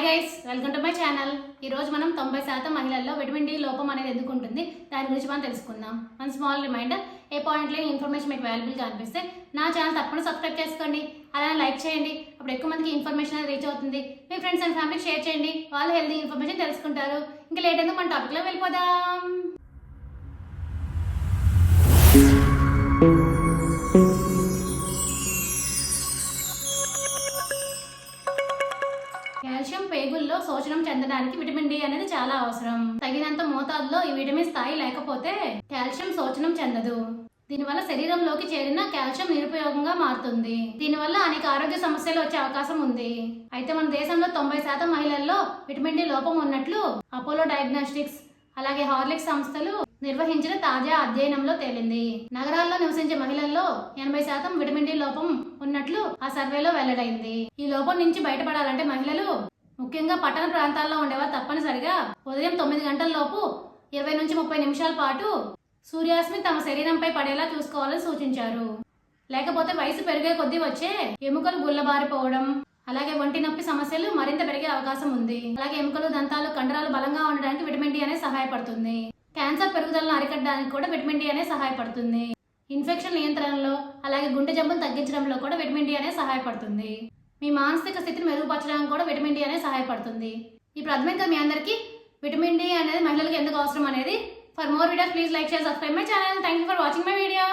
Guys, welcome to my channel. ఈ రోజు మనం 90% మహిళల్లో విటమిన్ డి లోపం అనేది ఎందుకు ఉంటుంది దాని గురించి మనం తెలుసుకుందాం. వన్ స్మాల్ రిమైండర్, ఏ పాయింట్లో ఇన్ఫర్మేషన్ మీకు వాల్యుబుల్గా అనిపిస్తే నా ఛానల్ తప్పకుండా సబ్స్క్రైబ్ చేసుకోండి, అలానే లైక్ చేయండి. అప్పుడు ఎక్కువ మందికి ఇన్ఫర్మేషన్ అనేది రీచ్ అవుతుంది. మీ ఫ్రెండ్స్ అండ్ ఫ్యామిలీకి షేర్ చేయండి, వాళ్ళు హెల్తీ ఇన్ఫర్మేషన్ తెలుసుకుంటారు. ఇంకా లేట్ ఎందుకు మన టాపిక్లో వెళ్ళిపోదాం. కాల్షియం పేగుల్లో శోషణం చెందడానికి విటమిన్ డి అనేది చాలా అవసరం. తగినంత మోతాదులో ఈ విటమిన్ స్థాయి లేకపోతే కాల్షియం శోషణం చెందదు. దీనివల్ల శరీరంలోకి చేరిన కాల్షియం నిరుపయోగంగా మారుతుంది. దీనివల్ల అనేక ఆరోగ్య సమస్యలు వచ్చే అవకాశం ఉంది. అయితే మన దేశంలో 90% మహిళల్లో విటమిన్ డి లోపం ఉన్నట్లు అపోలో డయాగ్నోస్టిక్స్ అలాగే హార్లిక్స్ సంస్థలు నిర్వహించిన తాజా అధ్యయనంలో తేలింది. నగరాల్లో నివసించే మహిళల్లో 80% విటమిన్ డి లోపం ఉన్నట్లు ఆ సర్వేలో వెల్లడైంది. ఈ లోపం నుంచి బయటపడాలంటే మహిళలు, ముఖ్యంగా పట్టణ ప్రాంతాల్లో ఉండేవారు తప్పనిసరిగా ఉదయం 9 గంటల లోపు 20 నుంచి 30 నిమిషాల పాటు సూర్యాస్మి తమ శరీరంపై పడేలా చూసుకోవాలని సూచించారు. లేకపోతే వయసు పెరిగే కొద్దీ వచ్చే ఎముకలు గుల్లబారిపోవడం, అలాగే ఒంటి నొప్పి సమస్యలు మరింత పెరిగే అవకాశం ఉంది. అలాగే ఎముకలు, దంతాలు, కండరాలు బలంగా ఉండడానికి విటమిన్ డి అనేది సహాయపడుతుంది. క్యాన్సర్ పెరుగుదలను అరికట్టడానికి కూడా విటమిన్ డి అనేది సహాయపడుతుంది. ఇన్ఫెక్షన్ నియంత్రణలో అలాగే గుండె జబ్బులు తగ్గించడంలో కూడా విటమిన్ డి అనేది సహాయపడుతుంది. మీ మానసిక స్థితిని మెరుగుపరచడానికి కూడా విటమిన్ డి అనేది సహాయపడుతుంది. ఇప్పుడు అర్థమైందా మీ అందరికీ విటమిన్ డి అనేది మహిళలకు ఎందుకు అవసరం అనేది? For more videos please like, share, subscribe my channel. Thank you for watching my video.